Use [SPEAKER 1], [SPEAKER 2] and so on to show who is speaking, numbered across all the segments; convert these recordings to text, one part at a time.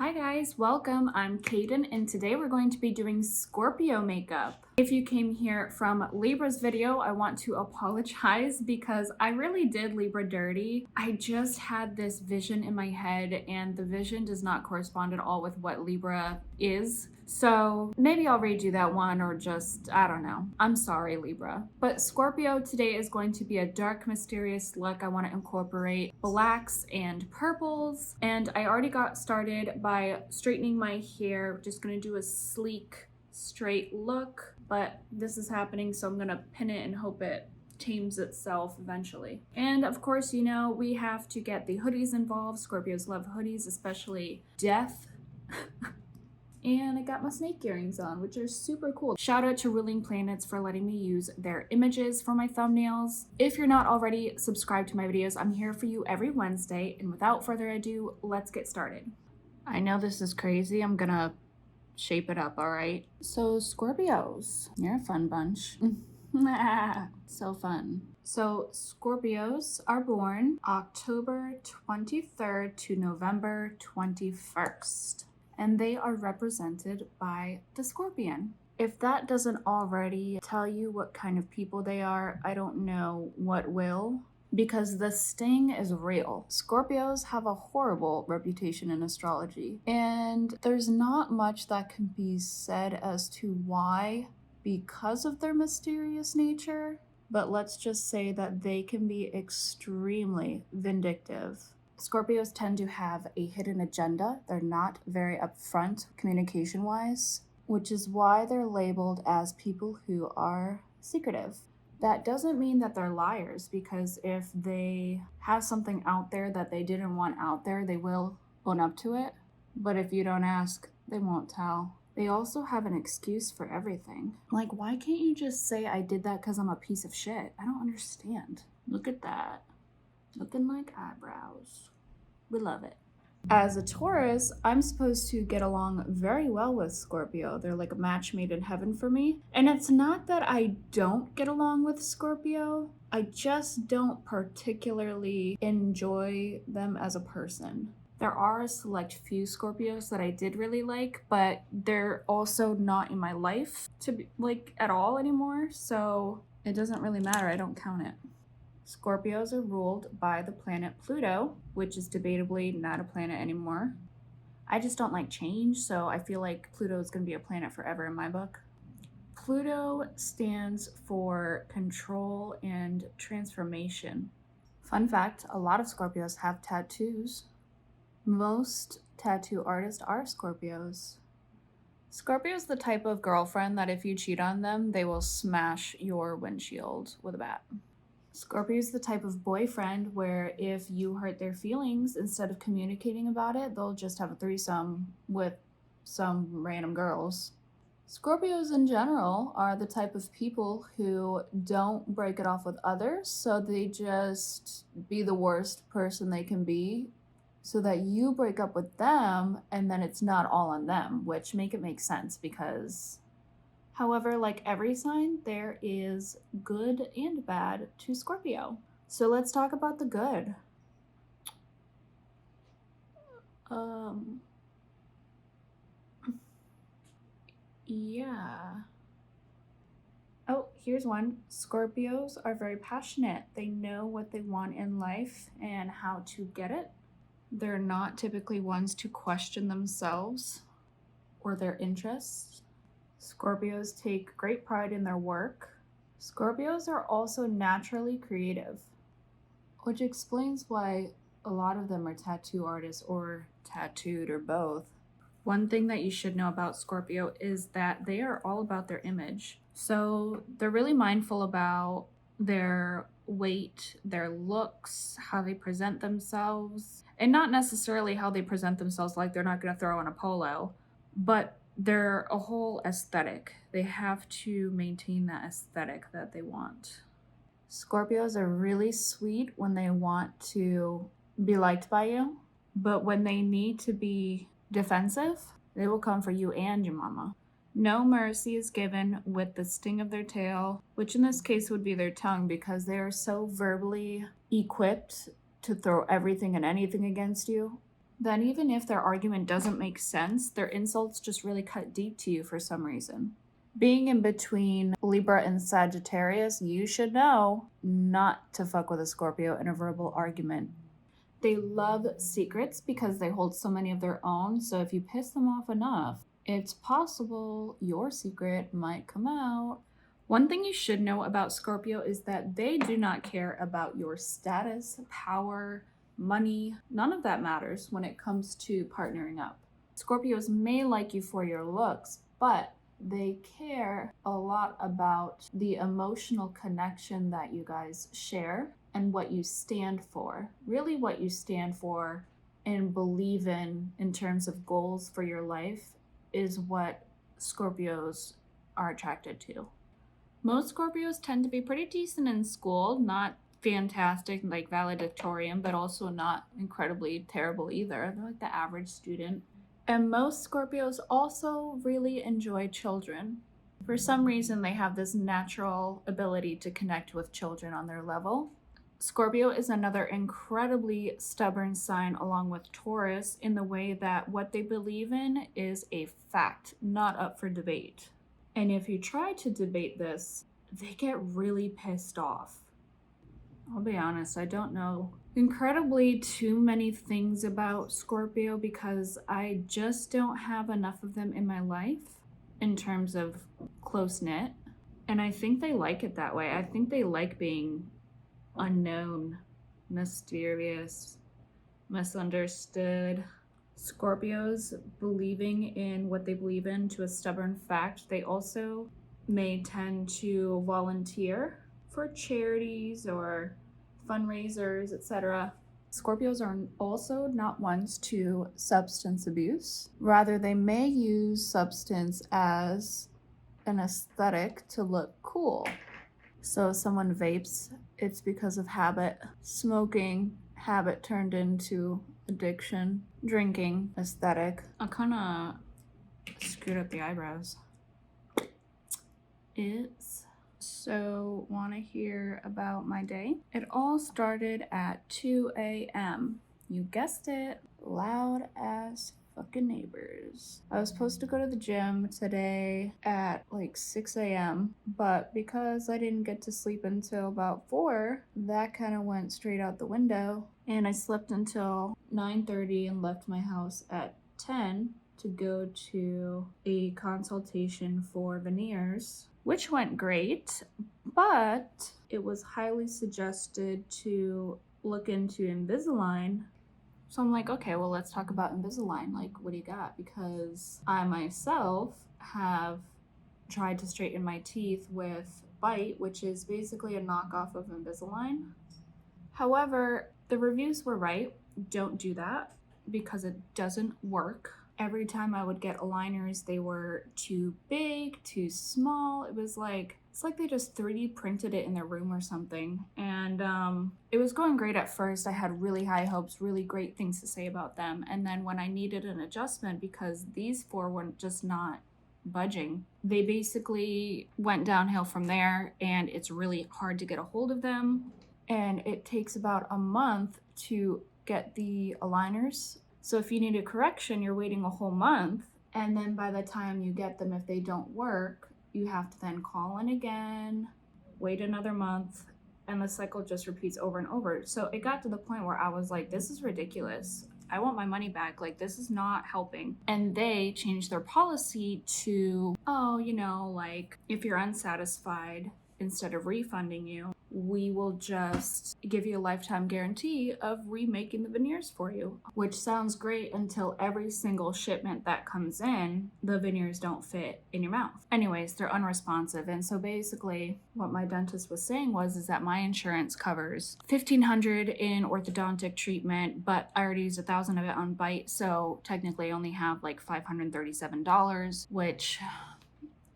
[SPEAKER 1] Hi guys, welcome. I'm Kaden and today we're going to be doing Scorpio makeup. If you came here from Libra's video, I want to apologize because I really did Libra dirty. I just had this vision in my head and the vision does not correspond at all with what Libra is. So maybe I'll redo that one or just, I don't know. I'm sorry, Libra. But Scorpio today is going to be a dark, mysterious look. I want to incorporate blacks and purples. And I already got started by straightening my hair. Just going to do a sleek, straight look. But this is happening, so I'm going to pin it and hope it tames itself eventually. And of course, you know, we have to get the hoodies involved. Scorpios love hoodies, especially death. And I got my snake earrings on, which are super cool. Shout out to Ruling Planets for letting me use their images for my thumbnails. If you're not already subscribed to my videos, I'm here for you every Wednesday. And without further ado, let's get started. I know this is crazy. I'm gonna shape it up, all right? So Scorpios, you're a fun bunch. So fun. So Scorpios are born October 23rd to November 21st. And they are represented by the Scorpion. If that doesn't already tell you what kind of people they are, I don't know what will, because the sting is real. Scorpios have a horrible reputation in astrology, and there's not much that can be said as to why, because of their mysterious nature, but let's just say that they can be extremely vindictive. Scorpios tend to have a hidden agenda. They're not very upfront communication-wise, which is why they're labeled as people who are secretive. That doesn't mean that they're liars, because if they have something out there that they didn't want out there, they will own up to it. But if you don't ask, they won't tell. They also have an excuse for everything. Like, why can't you just say I did that because I'm a piece of shit? I don't understand. Look at that. Looking like eyebrows. We love it. As a Taurus, I'm supposed to get along very well with Scorpio. They're like a match made in heaven for me. And it's not that I don't get along with Scorpio. I just don't particularly enjoy them as a person. There are a select few Scorpios that I did really like, but they're also not in my life to be like at all anymore. So it doesn't really matter. I don't count it. Scorpios are ruled by the planet Pluto, which is debatably not a planet anymore. I just don't like change, so I feel like Pluto is going to be a planet forever in my book. Pluto stands for control and transformation. Fun fact, a lot of Scorpios have tattoos. Most tattoo artists are Scorpios. Scorpio is the type of girlfriend that if you cheat on them, they will smash your windshield with a bat. Scorpio is the type of boyfriend where if you hurt their feelings, instead of communicating about it, they'll just have a threesome with some random girls. Scorpios in general are the type of people who don't break it off with others, so they just be the worst person they can be so that you break up with them and then it's not all on them, which make it make sense because... However, like every sign, there is good and bad to Scorpio. So let's talk about the good. Yeah. Oh, here's one. Scorpios are very passionate. They know what they want in life and how to get it. They're not typically ones to question themselves or their interests. Scorpios take great pride in their work. Scorpios are also naturally creative, which explains why a lot of them are tattoo artists or tattooed or both. One thing that you should know about Scorpio is that they are all about their image. So they're really mindful about their weight, their looks, how they present themselves, and not necessarily how they present themselves like they're not going to throw on a polo, but they're a whole aesthetic. They have to maintain that aesthetic that they want. Scorpios are really sweet when they want to be liked by you, but when they need to be defensive, they will come for you and your mama. No mercy is given with the sting of their tail, which in this case would be their tongue because they are so verbally equipped to throw everything and anything against you. then even if their argument doesn't make sense, their insults just really cut deep to you for some reason. Being in between Libra and Sagittarius, you should know not to fuck with a Scorpio in a verbal argument. They love secrets because they hold so many of their own, so if you piss them off enough, it's possible your secret might come out. One thing you should know about Scorpio is that they do not care about your status, power, money. None of that matters when it comes to partnering up. Scorpios may like you for your looks, but they care a lot about the emotional connection that you guys share and what you stand for. Really what you stand for and believe in terms of goals for your life is what Scorpios are attracted to. Most Scorpios tend to be pretty decent in school, not fantastic like valedictorian, but also not incredibly terrible either. They're like the average student. And most Scorpios also really enjoy children. For some reason, they have this natural ability to connect with children on their level. Scorpio is another incredibly stubborn sign along with Taurus in the way that what they believe in is a fact, not up for debate. And if you try to debate this, they get really pissed off. I'll be honest, I don't know incredibly too many things about Scorpio because I just don't have enough of them in my life in terms of close-knit. And I think they like it that way. I think they like being unknown, mysterious, misunderstood. Scorpios believing in what they believe in to a stubborn fact. They also may tend to volunteer for charities or fundraisers, etc. Scorpios are also not ones to substance abuse. Rather, they may use substance as an aesthetic to look cool. So if someone vapes, it's because of habit. Smoking, habit turned into addiction. Drinking, aesthetic. I kind of screwed up the eyebrows. So, want to hear about my day? It all started at 2 a.m. You guessed it, loud ass fucking neighbors. I was supposed to go to the gym today at like 6 a.m. but because I didn't get to sleep until about 4, that kind of went straight out the window. And I slept until 9:30 and left my house at 10 to go to a consultation for veneers, which went great, but it was highly suggested to look into Invisalign. So I'm like, okay, well, let's talk about Invisalign. Like, what do you got? Because I myself have tried to straighten my teeth with Byte, which is basically a knockoff of Invisalign. However, the reviews were right. Don't do that because it doesn't work. Every time I would get aligners, they were too big, too small. It's like they just 3D printed it in their room or something. And it was going great at first. I had really high hopes, really great things to say about them. And then when I needed an adjustment, because these 4 were just not budging, they basically went downhill from there, and it's really hard to get a hold of them. And it takes about a month to get the aligners. So if you need a correction, you're waiting a whole month. And then by the time you get them, if they don't work, you have to then call in again, wait another month, and the cycle just repeats over and over. So it got to the point where I was like, this is ridiculous. I want my money back. Like, this is not helping. And they changed their policy to, like, if you're unsatisfied, instead of refunding you, we will just give you a lifetime guarantee of remaking the veneers for you, which sounds great until every single shipment that comes in, the veneers don't fit in your mouth. Anyways, they're unresponsive. And so basically what my dentist was saying is that my insurance covers $1,500 in orthodontic treatment, but I already used $1,000 of it on Byte. So technically I only have like $537, which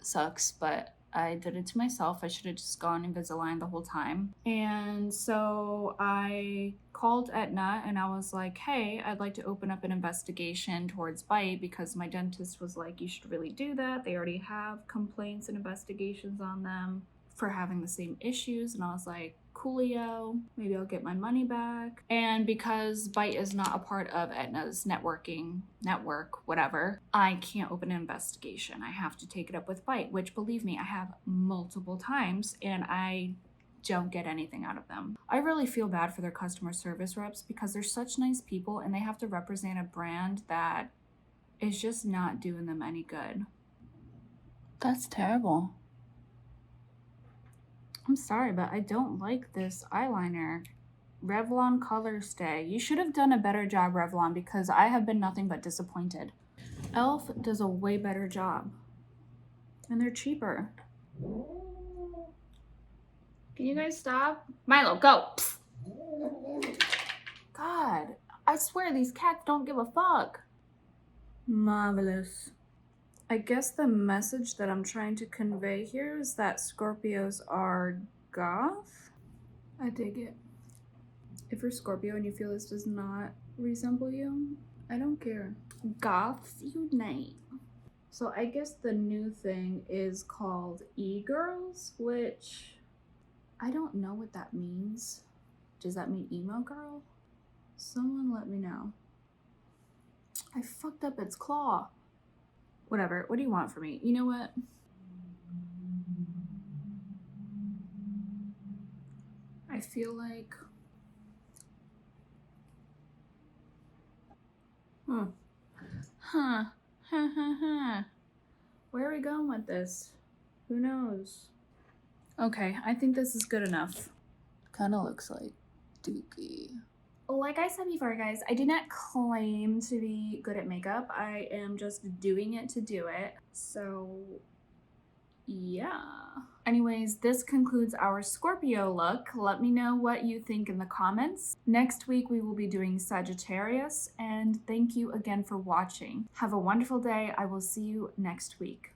[SPEAKER 1] sucks, but I did it to myself. I should have just gone Invisalign the whole time. And so I called Aetna and I was like, hey, I'd like to open up an investigation towards Byte, because my dentist was like, you should really do that. They already have complaints and investigations on them for having the same issues. And I was like, Coolio. Maybe I'll get my money back. And because Byte is not a part of Aetna's network, whatever, I can't open an investigation. I have to take it up with Byte, which, believe me, I have multiple times, and I don't get anything out of them. I really feel bad for their customer service reps because they're such nice people and they have to represent a brand that is just not doing them any good. That's terrible. I'm sorry, but I don't like this eyeliner. Revlon Colorstay. You should have done a better job, Revlon, because I have been nothing but disappointed. e.l.f. does a way better job. And they're cheaper. Can you guys stop? Milo, go! Psst. God, I swear these cats don't give a fuck. Marvelous. I guess the message that I'm trying to convey here is that Scorpios are goth. I dig it. If you're Scorpio and you feel this does not resemble you, I don't care. Goths unite. So I guess the new thing is called e-girls, which I don't know what that means. Does that mean emo girl? Someone let me know. I fucked up its claw. Whatever, what do you want from me? You know what? I feel like... Where are we going with this? Who knows? Okay, I think this is good enough. Kind of looks like Dookie. Like I said before, guys, I do not claim to be good at makeup. I am just doing it to do it. So, yeah. Anyways, this concludes our Scorpio look. Let me know what you think in the comments. Next week, we will be doing Sagittarius. And thank you again for watching. Have a wonderful day. I will see you next week.